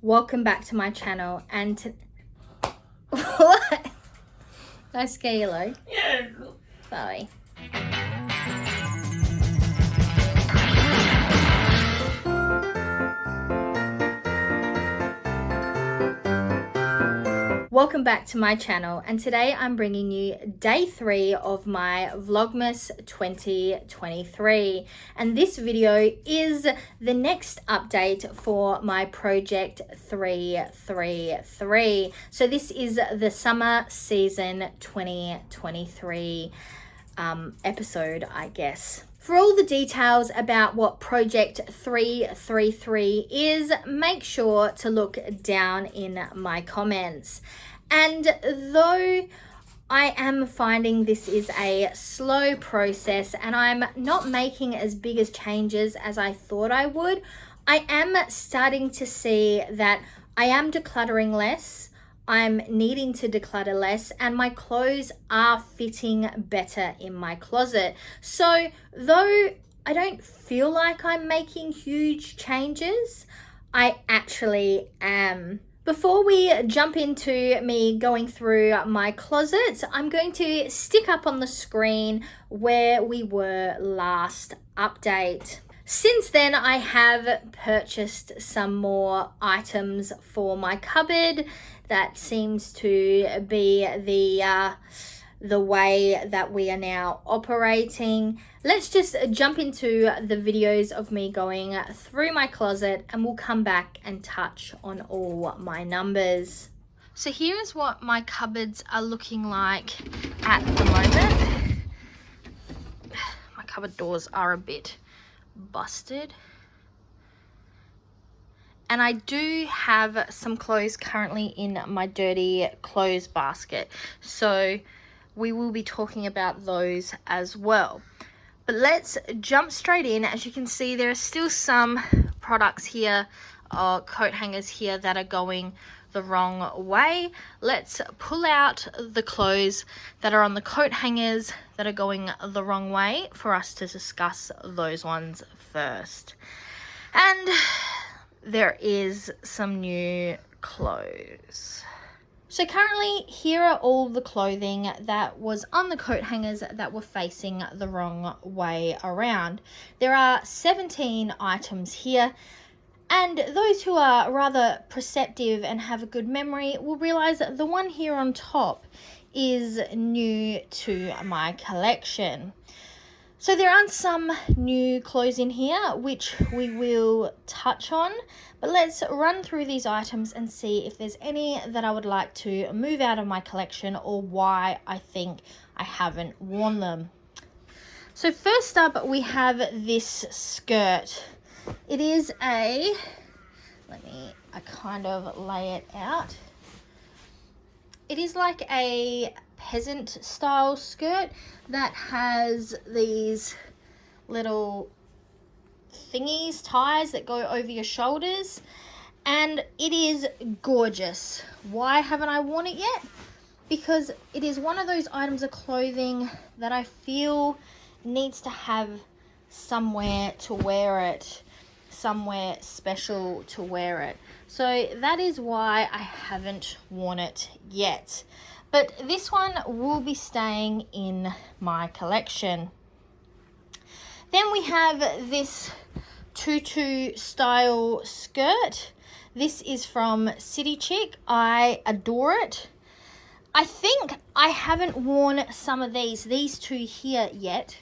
Welcome back to my channel and what? Did I scare you, Lo? Yeah. Sorry. Welcome back to my channel, and today I'm bringing you day 3 of my Vlogmas 2023, and this video is the next update for my project 333. So this is the summer season 2023 episode, I guess. For all the details about what Project 333 is, make sure to look down in my comments. And though I am finding this is a slow process and I'm not making as big as changes as I thought I would, I am starting to see that I am decluttering less. I'm needing to declutter less, and my clothes are fitting better in my closet. So though I don't feel like I'm making huge changes, I actually am. Before we jump into me going through my closet, I'm going to stick up on the screen where we were last update. Since then, I have purchased some more items for my cupboard. That seems to be the way that we are now operating. Let's just jump into the videos of me going through my closet, and we'll come back and touch on all my numbers. So here is what my cupboards are looking like at the moment. My cupboard doors are a bit busted. And I do have some clothes currently in my dirty clothes basket, so we will be talking about those as well. But let's jump straight in. As you can see, there are still some products here, coat hangers here, that are going the wrong way. Let's pull out the clothes that are on the coat hangers that are going the wrong way for us to discuss those ones first. And there is some new clothes. So currently here are all the clothing that was on the coat hangers that were facing the wrong way around. There are 17 items here, and those who are rather perceptive and have a good memory will realize that the one here on top is new to my collection. So there are some new clothes in here which we will touch on, but let's run through these items and see if there's any that I would like to move out of my collection or why I think I haven't worn them. So first up, we have this skirt. It is I kind of lay it out. It is like a peasant style skirt that has these little thingies, ties that go over your shoulders, and it is gorgeous. Why haven't I worn it yet? Because it is one of those items of clothing that I feel needs to have somewhere to wear it, somewhere special to wear it. So that is why I haven't worn it yet. But this one will be staying in my collection. Then we have this tutu style skirt. This is from City Chic. I adore it. I think I haven't worn some of these two here yet,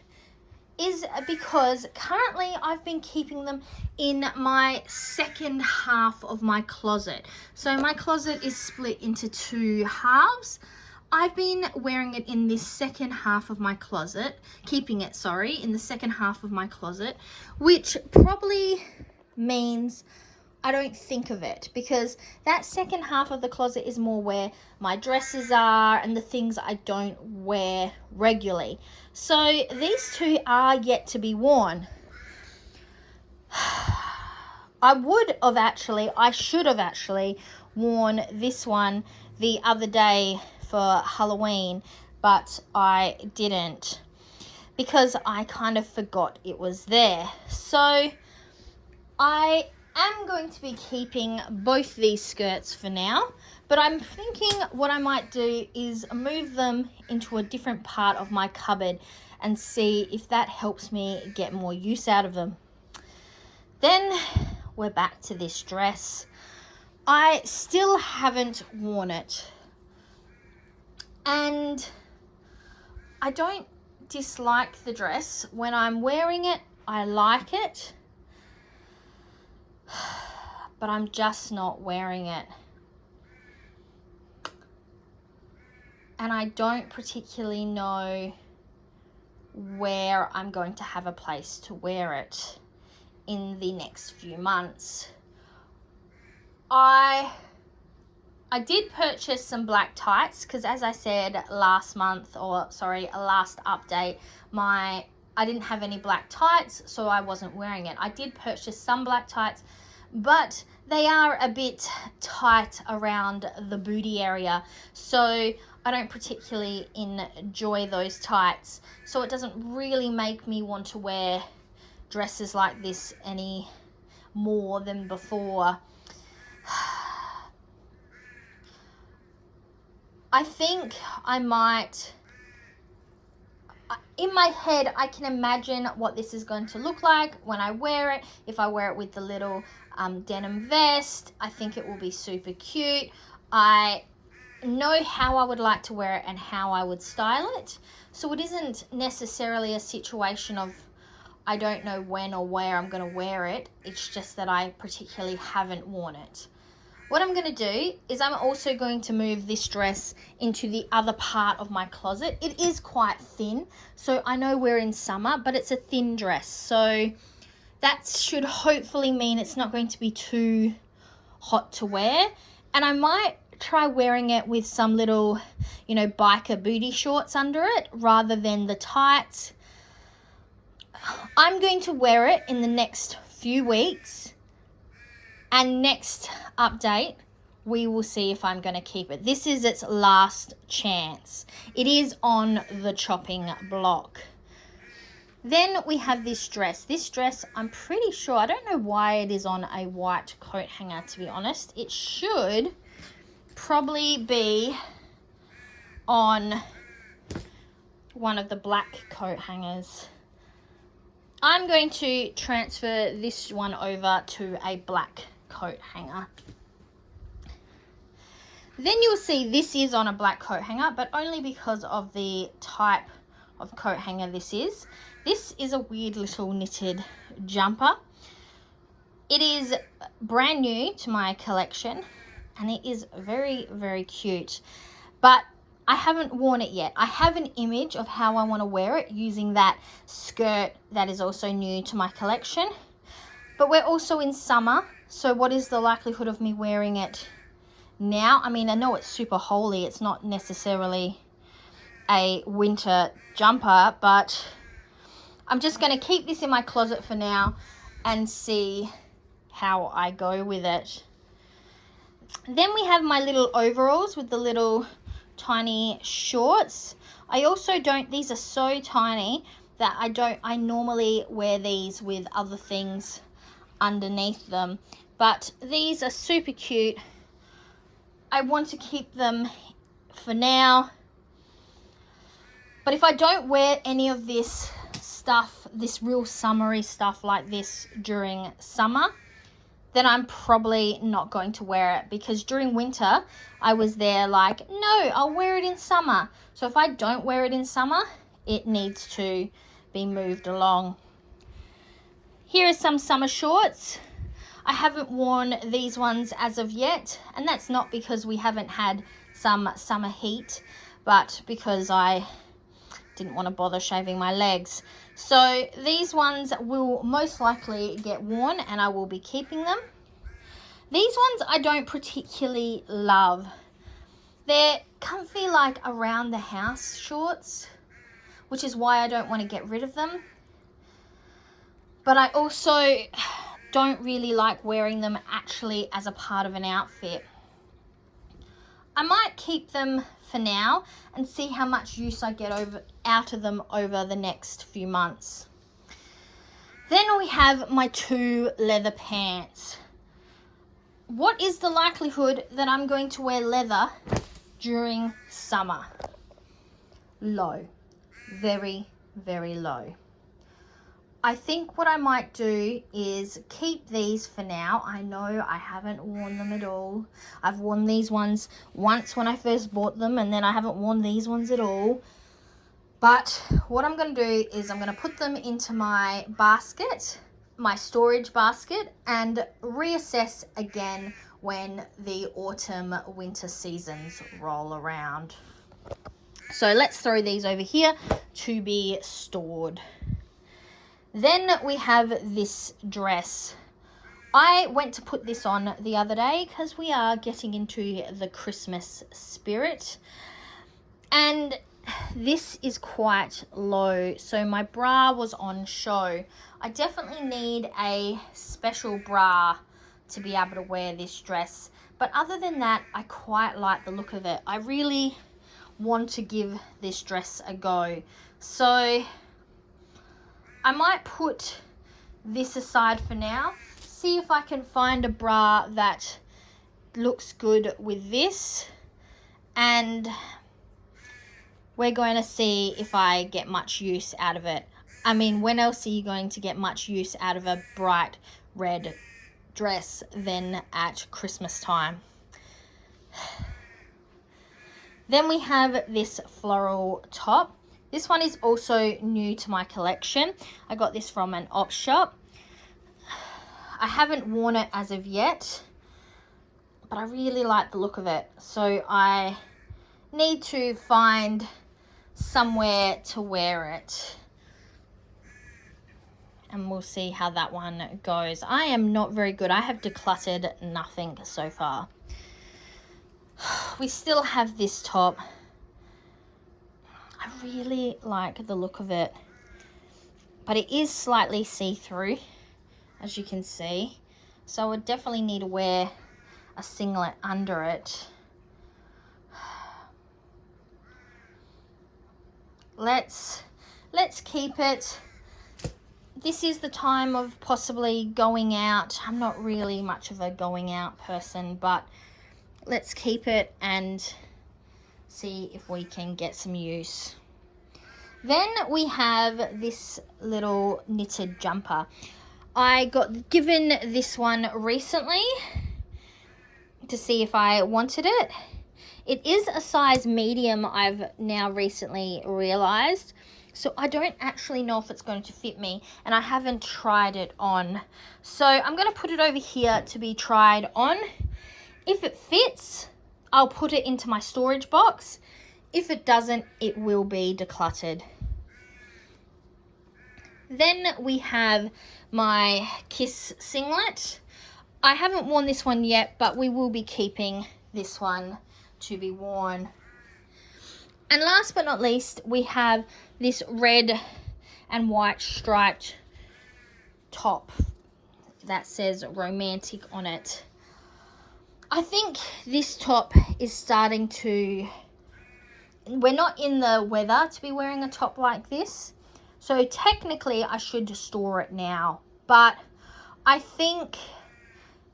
is because currently I've been keeping them in my second half of my closet. So my closet is split into two halves. I've been wearing it in this second half of my closet, keeping it, in the second half of my closet, which probably means I don't think of it, because that second half of the closet is more where my dresses are and the things I don't wear regularly. So these two are yet to be worn. I should have actually worn this one the other day for Halloween, but I didn't because I kind of forgot it was there. So I am going to be keeping both these skirts for now, but I'm thinking what I might do is move them into a different part of my cupboard and see if that helps me get more use out of them. Then we're back to this dress. I still haven't worn it, and I don't dislike the dress. When I'm wearing it, I like it, but I'm just not wearing it. And I don't particularly know where I'm going to have a place to wear it in the next few months. I did purchase some black tights because, as I said last update, I didn't have any black tights, so I wasn't wearing it. I did purchase some black tights, but they are a bit tight around the booty area, so I don't particularly enjoy those tights. So it doesn't really make me want to wear dresses like this any more than before. I think I might, in my head, I can imagine what this is going to look like when I wear it. If I wear it with the little denim vest, I think it will be super cute. I know how I would like to wear it and how I would style it. So it isn't necessarily a situation of I don't know when or where I'm going to wear it. It's just that I particularly haven't worn it. What I'm going to do is I'm also going to move this dress into the other part of my closet. It is quite thin, so I know we're in summer, but it's a thin dress. So that should hopefully mean it's not going to be too hot to wear. And I might try wearing it with some little, biker booty shorts under it rather than the tights. I'm going to wear it in the next few weeks. And next update, we will see if I'm going to keep it. This is its last chance. It is on the chopping block. Then we have this dress. This dress, I'm pretty sure, I don't know why it is on a white coat hanger, to be honest. It should probably be on one of the black coat hangers. I'm going to transfer this one over to a black coat hanger. Then you'll see this is on a black coat hanger, but only because of the type of coat hanger this is. This is a weird little knitted jumper. It is brand new to my collection and it is very, very cute, but I haven't worn it yet. I have an image of how I want to wear it using that skirt that is also new to my collection. But we're also in summer, so what is the likelihood of me wearing it now? I mean, I know it's super holey. It's not necessarily a winter jumper, but I'm just going to keep this in my closet for now and see how I go with it. Then we have my little overalls with the little tiny shorts. I also these are so tiny that I normally wear these with other things underneath them, but these are super cute. I want to keep them for now, but if I don't wear any of this stuff, this real summery stuff like this during summer, then I'm probably not going to wear it, because during winter I was there like, no, I'll wear it in summer. So if I don't wear it in summer, it needs to be moved along. Here are some summer shorts. I haven't worn these ones as of yet, and that's not because we haven't had some summer heat, but because I didn't want to bother shaving my legs. So these ones will most likely get worn and I will be keeping them. These ones I don't particularly love. They're comfy, like around the house shorts, which is why I don't want to get rid of them. But I also don't really like wearing them actually as a part of an outfit. I might keep them for now and see how much use I get out of them over the next few months. Then we have my two leather pants. what is the likelihood that I'm going to wear leather during summer? Low. Very, very low. I think what I might do is keep these for now. I know I haven't worn them at all. I've worn these ones once when I first bought them, and then I haven't worn these ones at all. But what I'm going to do is I'm going to put them into my basket, my storage basket, and reassess again when the autumn winter seasons roll around. So let's throw these over here to be stored. Then we have this dress. I went to put this on the other day because we are getting into the Christmas spirit. And this is quite low, so my bra was on show. I definitely need a special bra to be able to wear this dress. But other than that, I quite like the look of it. I really want to give this dress a go. So I might put this aside for now, see if I can find a bra that looks good with this, and we're going to see if I get much use out of it. I mean, when else are you going to get much use out of a bright red dress than at Christmas time? Then we have this floral top. This one is also new to my collection. I got this from an op shop. I haven't worn it as of yet, but I really like the look of it. So I need to find somewhere to wear it. And we'll see how that one goes. I am not very good. I have decluttered nothing so far. We still have this top. I really like the look of it, but it is slightly see-through, as you can see, so I would definitely need to wear a singlet under it. Let's keep it. This is the time of possibly going out. I'm not really much of a going out person, but let's keep it and see if we can get some use. Then we have this little knitted jumper. I got given this one recently to see if I wanted it. It is a size medium, I've now recently realized, so I don't actually know if it's going to fit me, and I haven't tried it on. So I'm going to put it over here to be tried on. If it fits, I'll put it into my storage box. If it doesn't, it will be decluttered. Then we have my Kiss singlet. I haven't worn this one yet, but we will be keeping this one to be worn. And last but not least, we have this red and white striped top that says romantic on it. I think this top is starting to... We're not in the weather to be wearing a top like this, so technically I should store it now, but I think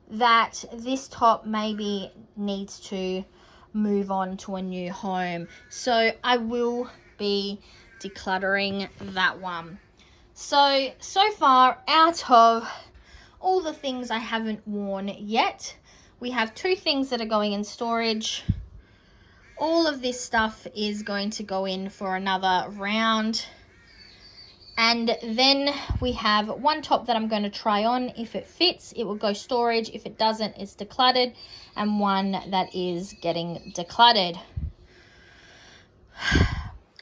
that this top maybe needs to move on to a new home, so I will be decluttering that one. So far, out of all the things I haven't worn yet, we have 2 things that are going in storage. All of this stuff is going to go in for another round. And then we have one top that I'm going to try on. If it fits, it will go storage. If it doesn't, it's decluttered. And one that is getting decluttered.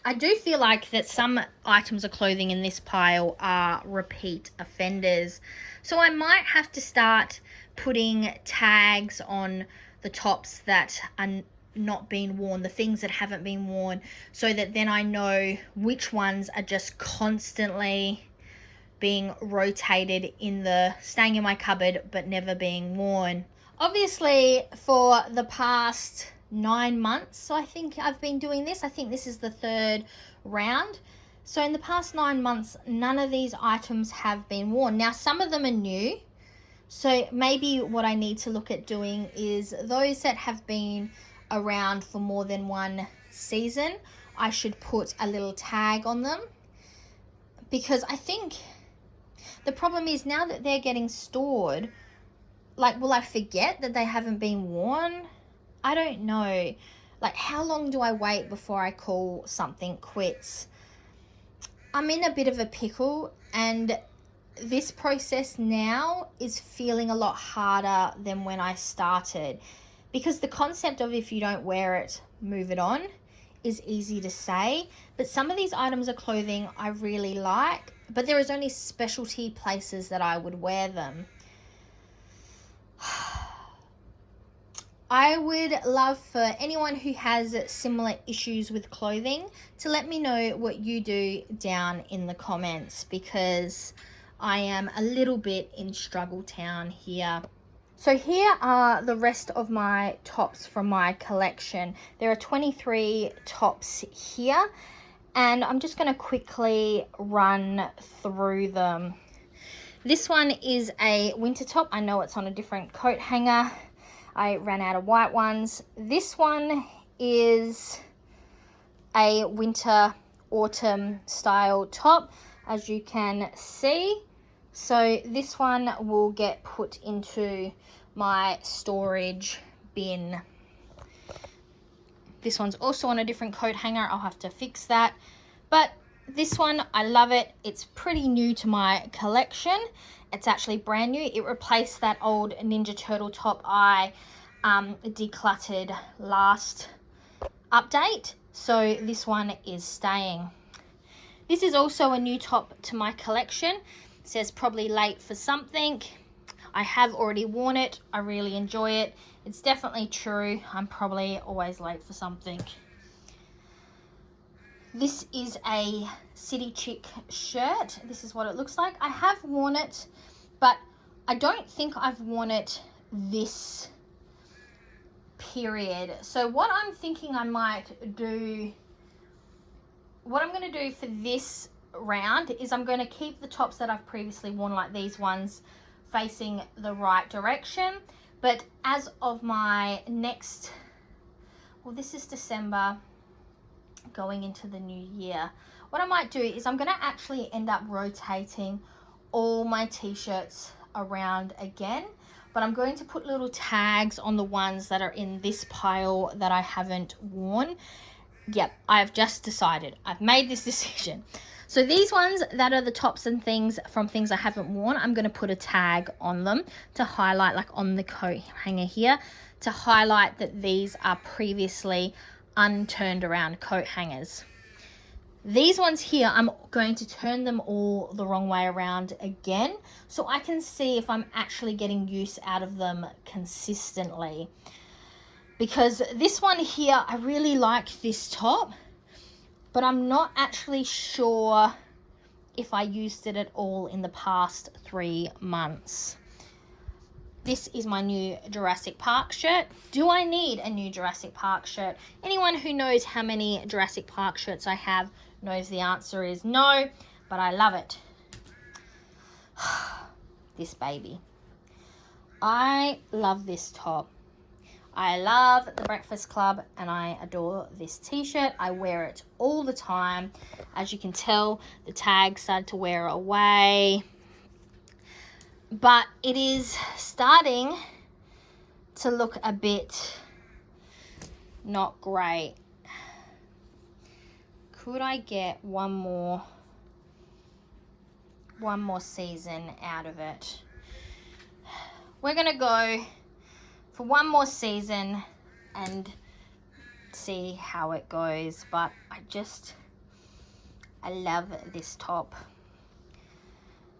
I do feel like that some items of clothing in this pile are repeat offenders. So I might have to start putting tags on the tops that are not being worn, the things that haven't been worn, so that then I know which ones are just constantly being rotated staying in my cupboard but never being worn. Obviously, for the past 9 months, I think I've been doing this. I think this is the 3rd round. So in the past 9 months, none of these items have been worn. Now, some of them are new, So maybe what I need to look at doing is those that have been around for more than one season, I should put a little tag on them, because I think the problem is now that they're getting stored, like, will I forget that they haven't been worn? I don't know. Like, how long do I wait before I call something quits? I'm in a bit of a pickle, and this process now is feeling a lot harder than when I started, because the concept of if you don't wear it, move it on is easy to say, but some of these items of clothing I really like, but there is only specialty places that I would wear them. I would love for anyone who has similar issues with clothing to let me know what you do down in the comments, because I am a little bit in struggle town here. So here are the rest of my tops from my collection. There are 23 tops here, and I'm just going to quickly run through them. This one is a winter top. I know it's on a different coat hanger. I ran out of white ones. This one is a winter autumn style top, as you can see. So this one will get put into my storage bin. This one's also on a different coat hanger. I'll have to fix that. But this one, I love it. It's pretty new to my collection. It's actually brand new. It replaced that old Ninja Turtle top I decluttered last update. So this one is staying. This is also a new top to my collection. It says probably late for something. I have already worn it. I really enjoy it. It's definitely true. I'm probably always late for something. This is a City Chick shirt. This is what it looks like. I have worn it, but I don't think I've worn it this period. So what I'm thinking I might do, what I'm going to do for this round is I'm going to keep the tops that I've previously worn, like these ones, facing the right direction. But as of my next, well, this is December, going into the new year, what I might do is I'm going to actually end up rotating all my t-shirts around again, but I'm going to put little tags on the ones that are in this pile that I haven't worn. Yep, I've just decided. I've made this decision. So these ones that are the tops and things from things I haven't worn, I'm going to put a tag on them to highlight, like on the coat hanger here, to highlight that these are previously unturned around coat hangers. These ones here, I'm going to turn them all the wrong way around again, so I can see if I'm actually getting use out of them consistently. Because this one here, I really like this top, but I'm not actually sure if I used it at all in the past 3 months. This is my new Jurassic Park shirt. Do I need a new Jurassic Park shirt? Anyone who knows how many Jurassic Park shirts I have knows the answer is no, but I love it. This baby. I love this top. I love the Breakfast Club, and I adore this t-shirt. I wear it all the time. As you can tell, the tag started to wear away. But it is starting to look a bit not great. Could I get one more season out of it? We're going to go for one more season and see how it goes. But I love this top.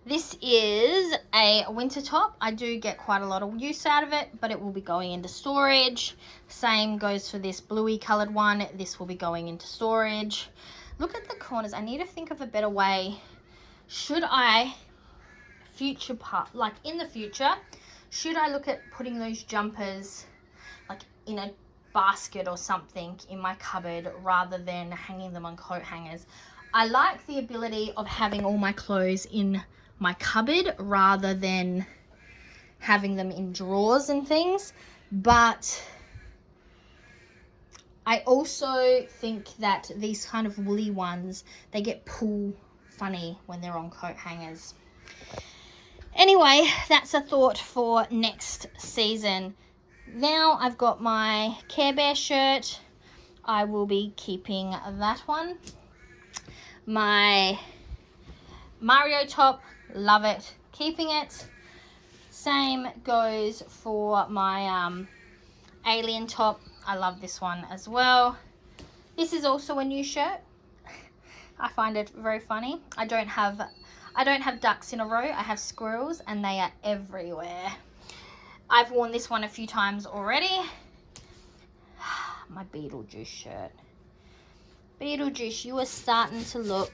This is a winter top. I do get quite a lot of use out of it, but it will be going into storage. Same goes for this bluey colored one. This will be going into storage. Look at the corners. I need to think of a better way. Should I in the future, should I look at putting those jumpers like in a basket or something in my cupboard rather than hanging them on coat hangers? I like the ability of having all my clothes in my cupboard rather than having them in drawers and things, but I also think that these kind of woolly ones, they get pull funny when they're on coat hangers. Anyway, that's a thought for next season. Now I've got my Care Bear shirt. I will be keeping that one. My Mario top, love it, keeping it. Same goes for my Alien top. I love this one as well. This is also a new shirt. I find it very funny. I don't have ducks in a row. I have squirrels, and they are everywhere. I've worn this one a few times already. My Beetlejuice shirt. Beetlejuice, you are starting to look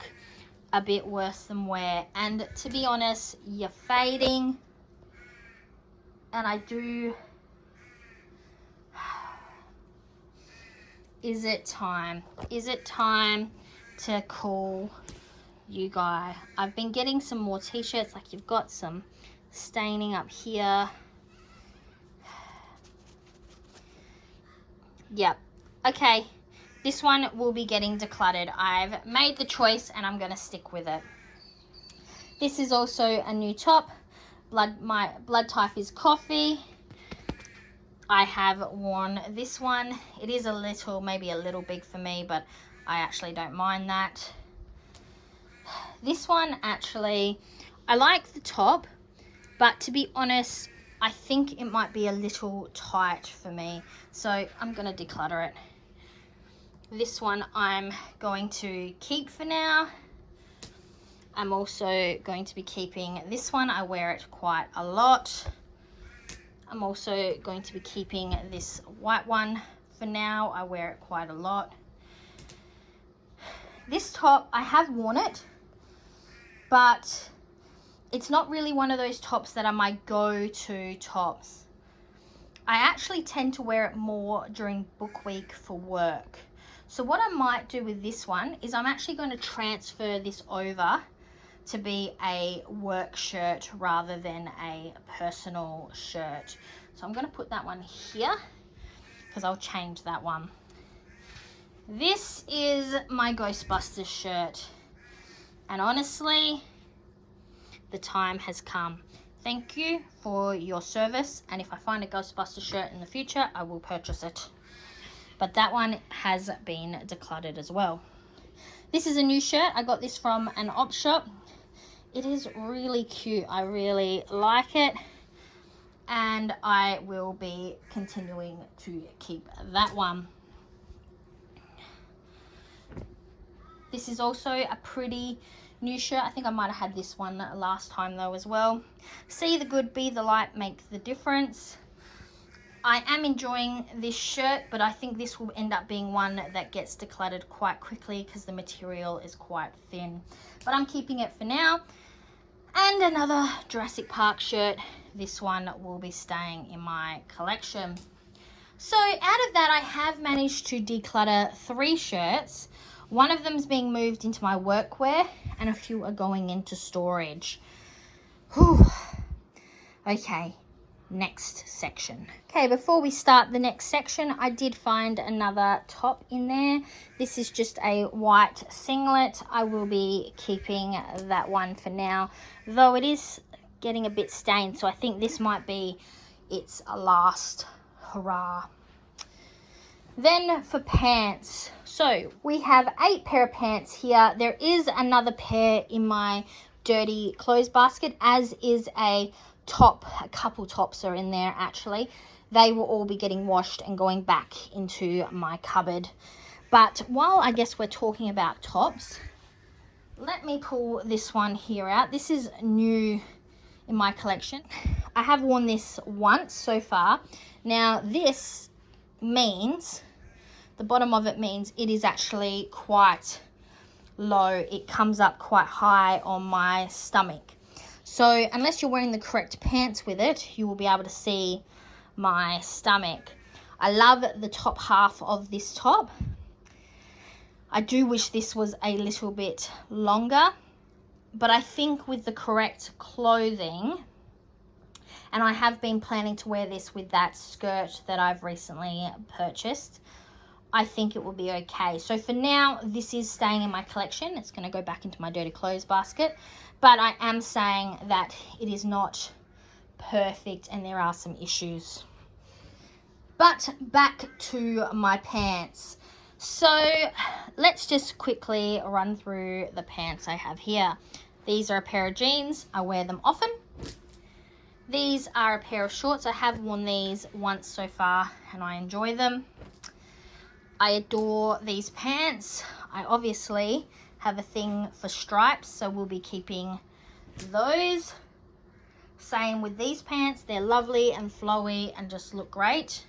a bit worse than wear, and to be honest, you're fading, and I do. Is it time? Is it time to call you guy? I've been getting some more t-shirts, like you've got some staining up here. Yep. Okay. This one will be getting decluttered. I've made the choice and I'm going to stick with it. This is also a new top. My blood type is coffee. I have worn this one. It is a little, maybe a little big for me, but I actually don't mind that. This one, actually, I like the top, but to be honest, I think it might be a little tight for me. So I'm going to declutter it. This one I'm going to keep for now. I'm also going to be keeping this one. I wear it quite a lot. I'm also going to be keeping this white one for now. I wear it quite a lot. This top, I have worn it, but it's not really one of those tops that are my go-to tops. I actually tend to wear it more during book week for work. So what I might do with this one is I'm actually going to transfer this over to be a work shirt rather than a personal shirt. So I'm going to put that one here because I'll change that one. This is my Ghostbusters shirt, and honestly, the time has come. Thank you for your service, and if I find a Ghostbusters shirt in the future, I will purchase it. But that one has been decluttered as well. This is a new shirt. I got this from an op shop. It is really cute. I really like it. And I will be continuing to keep that one. This is also a pretty new shirt. I think I might have had this one last time though as well. See the good, be the light, make the difference. I am enjoying this shirt, but I think this will end up being one that gets decluttered quite quickly because the material is quite thin. But I'm keeping it for now. And another Jurassic Park shirt. This one will be staying in my collection. So out of that, I have managed to declutter 3 shirts. One of them's being moved into my workwear, and a few are going into storage. Whew. Okay. Next section. Okay, before we start the next section, I did find another top in there. This is just a white singlet. I will be keeping that one for now, though it is getting a bit stained, so I think this might be its last hurrah. Then for pants, so we have 8 pair of pants here. There is another pair in my dirty clothes basket, as is a top. A couple tops are in there actually. They will all be getting washed and going back into my cupboard. But while I guess we're talking about tops, let me pull this one here out. This is new in my collection. I have worn this once so far. Now this means, the bottom of it means it is actually quite low. It comes up quite high on my stomach. So unless you're wearing the correct pants with it, you will be able to see my stomach. I love the top half of this top. I do wish this was a little bit longer, but I think with the correct clothing And I have been planning to wear this with that skirt that I've recently purchased. I think it will be okay. So for now, this is staying in my collection. It's going to go back into my dirty clothes basket. But I am saying that it is not perfect and there are some issues. But back to my pants. So let's just quickly run through the pants I have here. These are a pair of jeans. I wear them often. These are a pair of shorts. I have worn these once so far and I enjoy them. I adore these pants. I obviously have a thing for stripes, so we'll be keeping those. Same with these pants. They're lovely and flowy and just look great.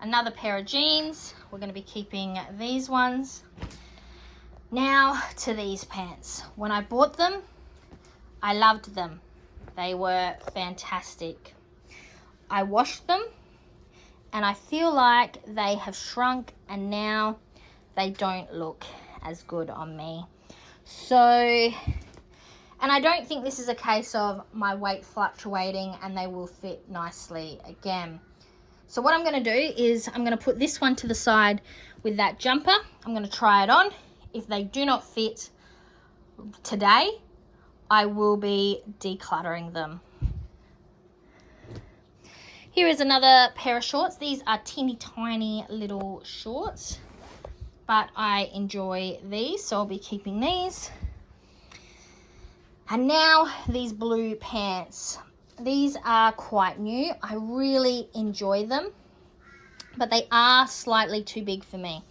Another pair of jeans. We're going to be keeping these ones. Now to these pants. When I bought them, I loved them. They were fantastic. I washed them. And I feel like they have shrunk and now they don't look as good on me. So, and I don't think this is a case of my weight fluctuating and they will fit nicely again. So what I'm going to do is I'm going to put this one to the side with that jumper. I'm going to try it on. If they do not fit today, I will be decluttering them. Here is another pair of shorts. These are teeny tiny little shorts, but I enjoy these, so I'll be keeping these. And now these blue pants. These are quite new. I really enjoy them, but they are slightly too big for me.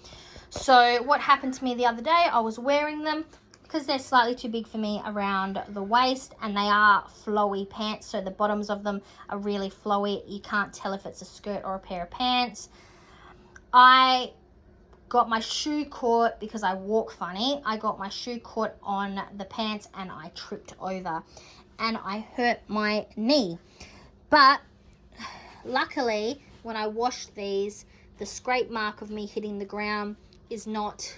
So what happened to me the other day, I was wearing them because they're slightly too big for me around the waist, and they are flowy pants, so the bottoms of them are really flowy. You can't tell if it's a skirt or a pair of pants. I got my shoe caught because I walk funny. I got my shoe caught on the pants and I tripped over and I hurt my knee. But luckily, when I washed these, the scrape mark of me hitting the ground is not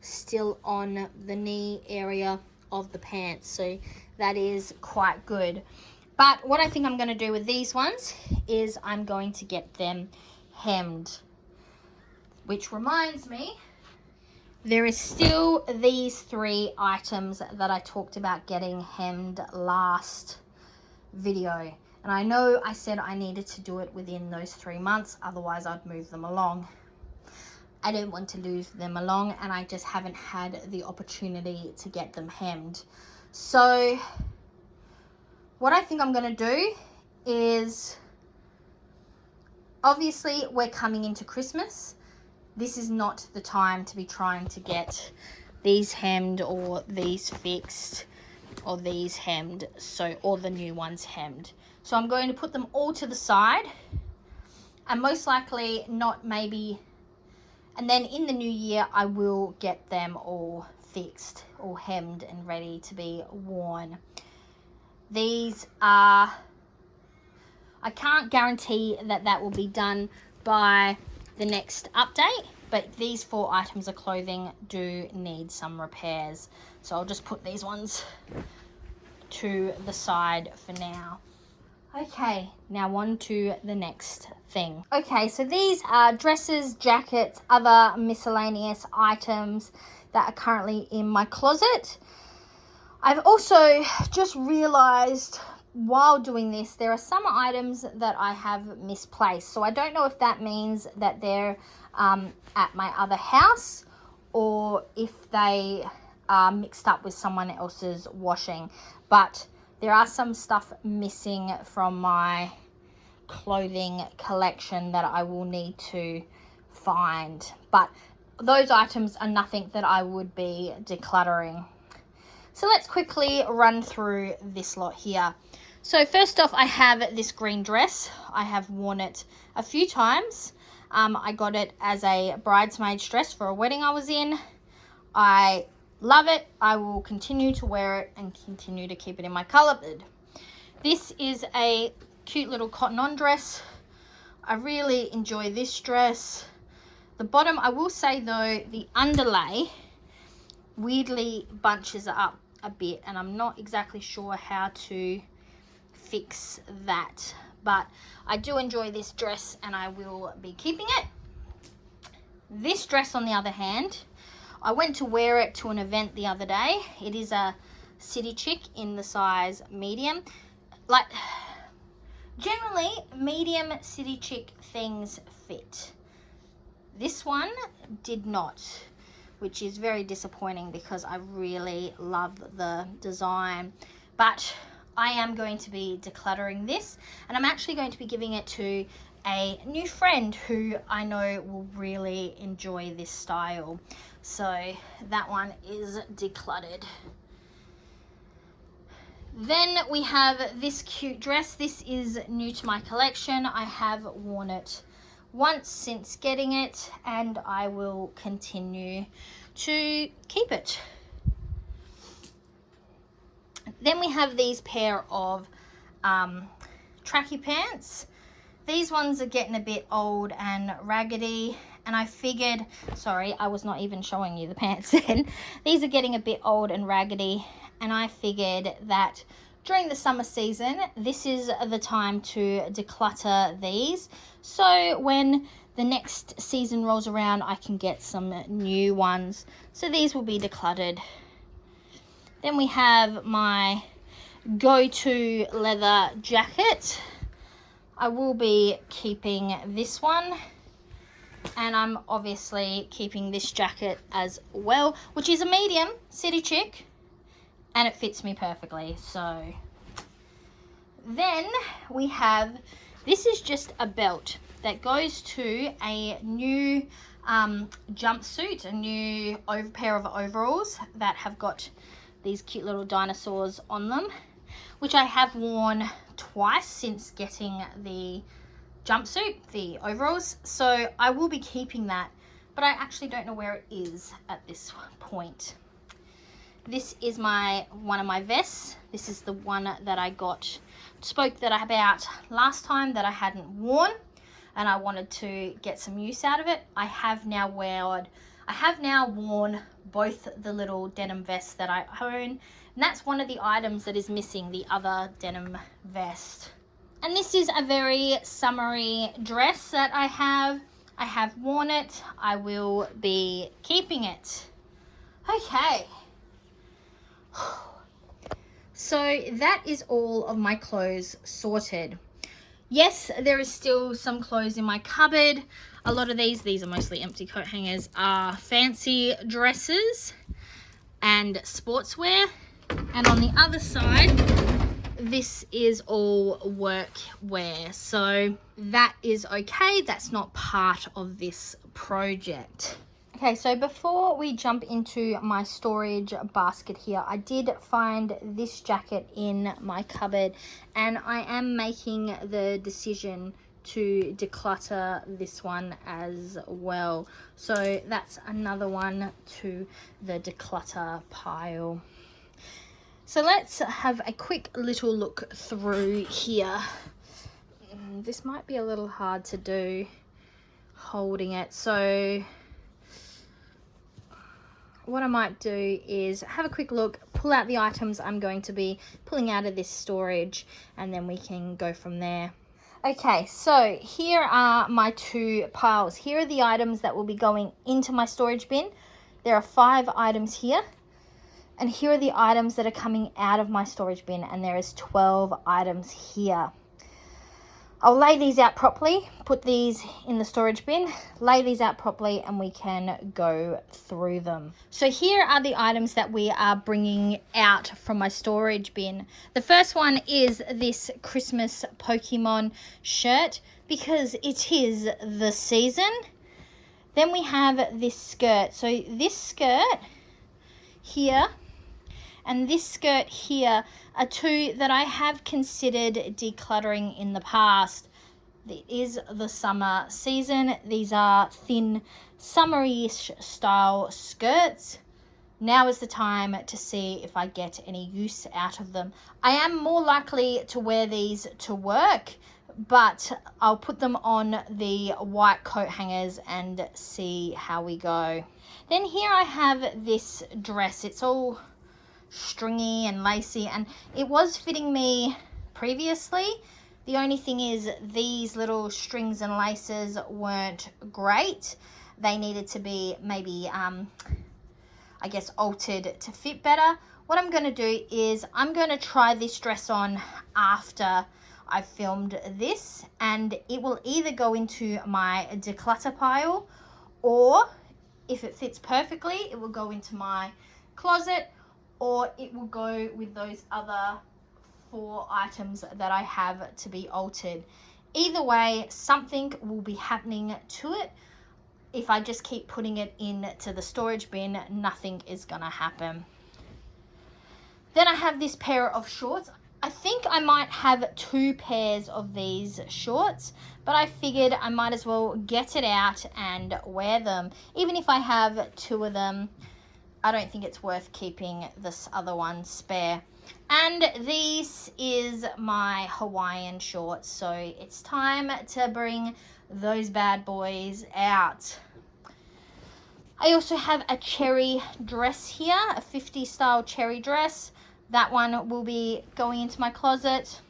still on the knee area of the pants, so that is quite good. But what I think I'm going to do with these ones is I'm going to get them hemmed, which reminds me, there is still these 3 items that I talked about getting hemmed last video, and I know I said I needed to do it within those 3 months, otherwise I'd move them along. I don't want to lose them along, and I just haven't had the opportunity to get them hemmed. So what I think I'm going to do is, obviously we're coming into Christmas. This is not the time to be trying to get these hemmed or these fixed or these hemmed, so, or the new ones hemmed. So I'm going to put them all to the side, and most likely not maybe. And then in the new year, I will get them all fixed, all hemmed and ready to be worn. These are, I can't guarantee that that will be done by the next update, but these 4 items of clothing do need some repairs. So I'll just put these ones to the side for now. Okay, now on to the next thing. Okay, so these are dresses, jackets, other miscellaneous items that are currently in my closet. I've also just realized while doing this, there are some items that I have misplaced. So I don't know if that means that they're at my other house or if they are mixed up with someone else's washing. But there are some stuff missing from my clothing collection that I will need to find. But those items are nothing that I would be decluttering. So let's quickly run through this lot here. So first off, I have this green dress. I have worn it a few times. I got it as a bridesmaid's dress for a wedding I was in. I love it. I will continue to wear it and continue to keep it in my cupboard. This is a cute little cotton on dress. I really enjoy this dress. The bottom, I will say though, the underlay weirdly bunches up a bit, and I'm not exactly sure how to fix that. But I do enjoy this dress and I will be keeping it. This dress, on the other hand, I went to wear it to an event the other day. It is a City Chic in the size medium. Like, generally, medium City Chic things fit. This one did not, which is very disappointing because I really love the design. But I am going to be decluttering this, and I'm actually going to be giving it to a new friend who I know will really enjoy this style. So that one is decluttered. Then we have this cute dress. This is new to my collection. I have worn it once since getting it, and I will continue to keep it. Then we have these pair of tracky pants. These ones are getting a bit old and raggedy, and I figured, sorry, I was not even showing you the pants then. These are getting a bit old and raggedy, and I figured that during the summer season, this is the time to declutter these. So when the next season rolls around, I can get some new ones. So these will be decluttered. Then we have my go-to leather jacket. I will be keeping this one, and I'm obviously keeping this jacket as well, which is a medium City Chic, and it fits me perfectly. So then we have, this is just a belt that goes to a new jumpsuit, a new pair of overalls that have got these cute little dinosaurs on them, which I have worn twice since getting the jumpsuit, the overalls. So I will be keeping that, but I actually don't know where it is at this point. This is one of my vests. This is the one that I spoke about last time that I hadn't worn, and I wanted to get some use out of it. I have now worn both the little denim vests that I own, and that's one of the items that is missing, the other denim vest. And this is a very summery dress that I have. I have worn it. I will be keeping it. Okay. So that is all of my clothes sorted. Yes, there is still some clothes in my cupboard. A lot of these are mostly empty coat hangers, are fancy dresses and sportswear. And on the other side, this is all workwear. So that is okay. That's not part of this project. Okay, so before we jump into my storage basket here, I did find this jacket in my cupboard, and I am making the decision to declutter this one as well. So that's another one to the declutter pile. So let's have a quick little look through here. This might be a little hard to do holding it, so what I might do is have a quick look, pull out the items I'm going to be pulling out of this storage, and then we can go from there. Okay, so here are my two piles. Here are the items that will be going into my storage bin. There are 5 items here. And here are the items that are coming out of my storage bin, and there is 12 items here. I'll lay these out properly, put these in the storage bin, lay these out properly, and we can go through them. So here are the items that we are bringing out from my storage bin. The first one is this Christmas Pokemon shirt, because it is the season. Then we have this skirt. So this skirt here and this skirt here are 2 that I have considered decluttering in the past. It is the summer season. These are thin, summery-ish style skirts. Now is the time to see if I get any use out of them. I am more likely to wear these to work, but I'll put them on the white coat hangers and see how we go. Then here I have this dress. It's all stringy and lacy, and it was fitting me previously. The only thing is these little strings and laces weren't great. They needed to be maybe, I guess, altered to fit better. What I'm going to do is I'm going to try this dress on after I've filmed this, and it will either go into my declutter pile, or if it fits perfectly, it will go into my closet, or it will go with those other 4 items that I have to be altered. Either way, something will be happening to it. If I just keep putting it into the storage bin, nothing is gonna happen. Then I have this pair of shorts. I think I might have 2 pairs of these shorts, but I figured I might as well get it out and wear them. Even if I have 2 of them, I don't think it's worth keeping this other one spare. And this is my Hawaiian shorts, so it's time to bring those bad boys out. I also have a cherry dress here, a 50s style cherry dress. That one will be going into my closet,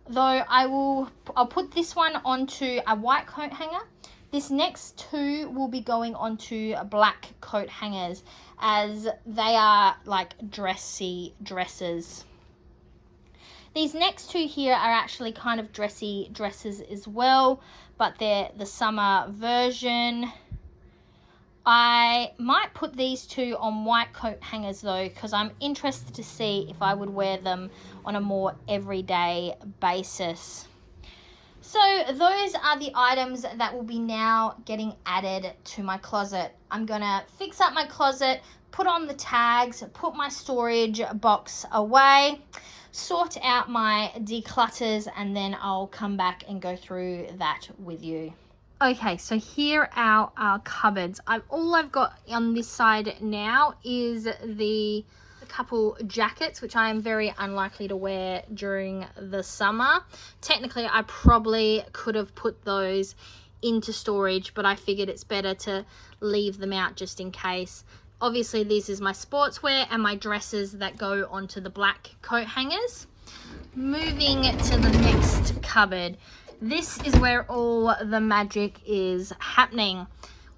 though I'll put this one onto a white coat hanger. This next 2 will be going onto black coat hangers, as they are like dressy dresses. These next 2 here are actually kind of dressy dresses as well, but they're the summer version. I might put these 2 on white coat hangers though, because I'm interested to see if I would wear them on a more everyday basis. So those are the items that will be now getting added to my closet. I'm gonna fix up my closet, put on the tags, put my storage box away, sort out my declutters, and then I'll come back and go through that with you. Okay, so here are our cupboards. All I've got on this side now is the couple jackets, which I am very unlikely to wear during the summer. Technically, I probably could have put those into storage, but I figured it's better to leave them out just in case. Obviously, this is my sportswear and my dresses that go onto the black coat hangers. Moving to the next cupboard. This is where all the magic is happening.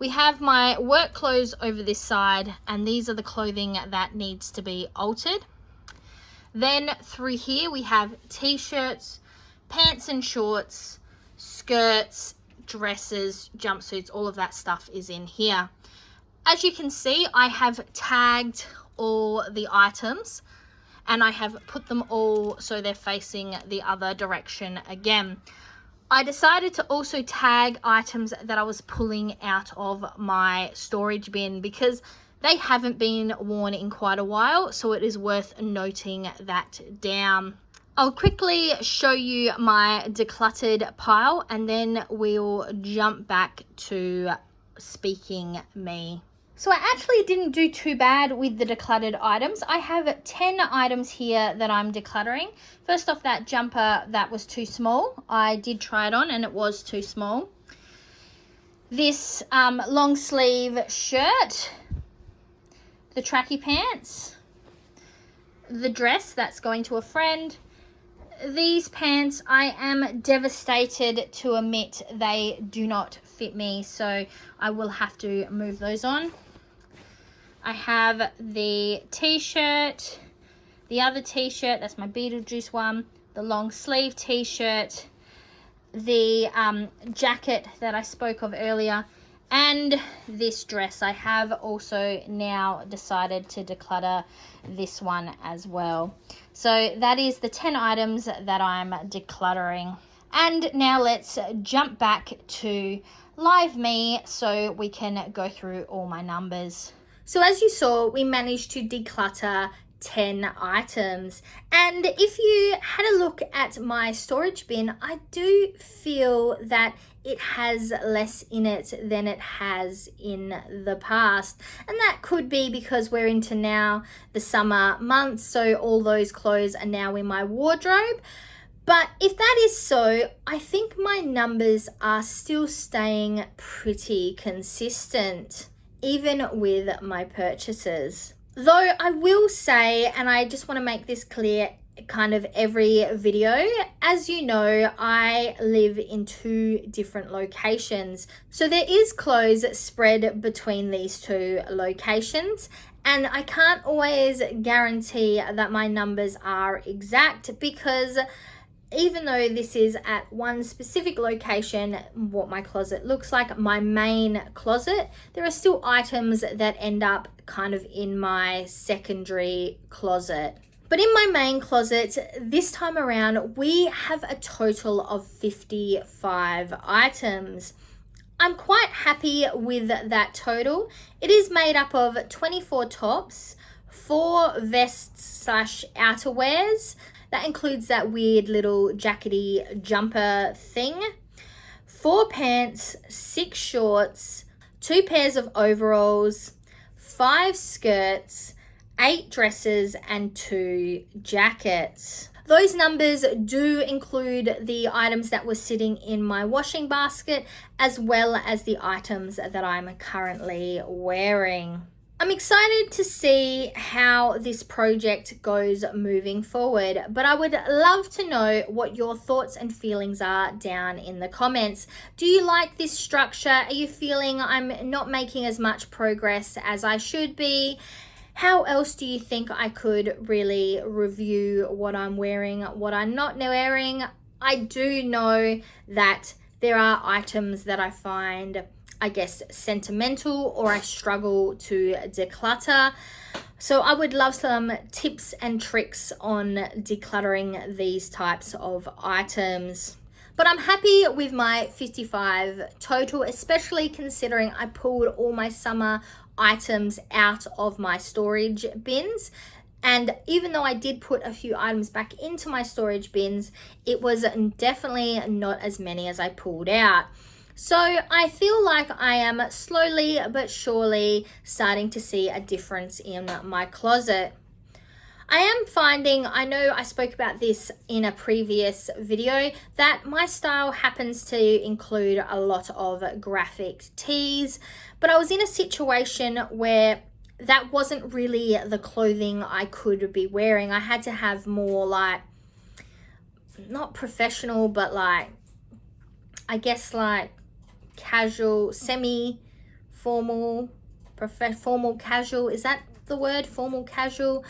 We have my work clothes over this side, and these are the clothing that needs to be altered. Then through here we have t-shirts, pants and shorts, skirts, dresses, jumpsuits, all of that stuff is in here. As you can see, I have tagged all the items, and I have put them all so they're facing the other direction again. I decided to also tag items that I was pulling out of my storage bin because they haven't been worn in quite a while, so it is worth noting that down. I'll quickly show you my decluttered pile, and then we'll jump back to speaking me. So I actually didn't do too bad with the decluttered items. I have 10 items here that I'm decluttering. First off, that jumper, that was too small. I did try it on and it was too small. This long sleeve shirt, the tracky pants, the dress that's going to a friend. These pants, I am devastated to admit they do not fit me, so I will have to move those on. I have the t-shirt, the other t-shirt, that's my Beetlejuice one, the long sleeve t-shirt, the jacket that I spoke of earlier, and this dress. I have also now decided to declutter this one as well. So that is the 10 items that I'm decluttering. And now let's jump back to live me so we can go through all my numbers. So as you saw, we managed to declutter 10 items, and if you had a look at my storage bin, I do feel that it has less in it than it has in the past, and that could be because we're into now the summer months, so all those clothes are now in my wardrobe. But if that is so, I think my numbers are still staying pretty consistent, even with my purchases. Though I will say, and I just want to make this clear, kind of every video. As you know, I live in 2 different locations, so there is clothes spread between these 2 locations, and I can't always guarantee that my numbers are exact, because even though this is at one specific location, what my closet looks like, my main closet, there are still items that end up kind of in my secondary closet. But in my main closet, this time around, we have a total of 55 items. I'm quite happy with that total. It is made up of 24 tops, 4 vests / outerwears. That includes that weird little jackety jumper thing, 4 pants, 6 shorts, 2 pairs of overalls, 5 skirts, 8 dresses, and 2 jackets. Those numbers do include the items that were sitting in my washing basket, as well as the items that I'm currently wearing. I'm excited to see how this project goes moving forward, but I would love to know what your thoughts and feelings are down in the comments. Do you like this structure? Are you feeling I'm not making as much progress as I should be? How else do you think I could really review what I'm wearing, what I'm not wearing? I do know that there are items that I find, I guess, sentimental, or I struggle to declutter. So I would love some tips and tricks on decluttering these types of items. But I'm happy with my 55 total, especially considering I pulled all my summer items out of my storage bins. And even though I did put a few items back into my storage bins, it was definitely not as many as I pulled out. So I feel like I am slowly but surely starting to see a difference in my closet. I am finding, I know I spoke about this in a previous video, that my style happens to include a lot of graphic tees, but I was in a situation where that wasn't really the clothing I could be wearing. I had to have more like, not professional, but like, I guess like casual, semi-formal, formal casual. Is that the word? Formal casual?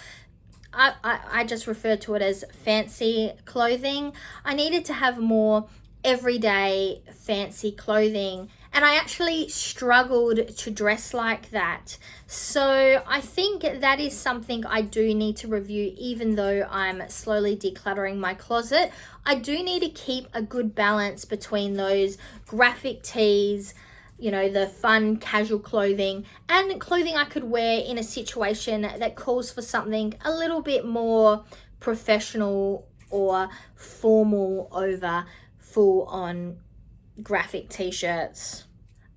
I just refer to it as fancy clothing. I needed to have more everyday fancy clothing, and I actually struggled to dress like that. So I think that is something I do need to review. Even though I'm slowly decluttering my closet, I do need to keep a good balance between those graphic tees, you know, the fun casual clothing, and clothing I could wear in a situation that calls for something a little bit more professional or formal over full on graphic t-shirts.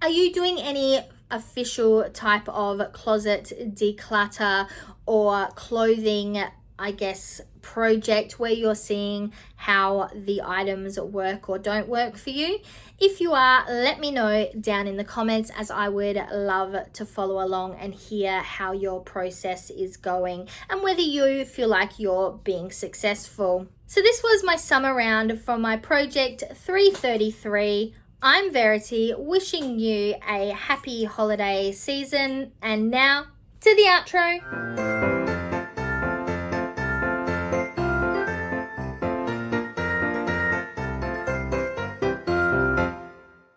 Are you doing any official type of closet declutter or clothing, I guess, project where you're seeing how the items work or don't work for you? If you are, let me know down in the comments, as I would love to follow along and hear how your process is going and whether you feel like you're being successful. So this was my summer round from my project 333. I'm Verity, wishing you a happy holiday season, and now to the outro.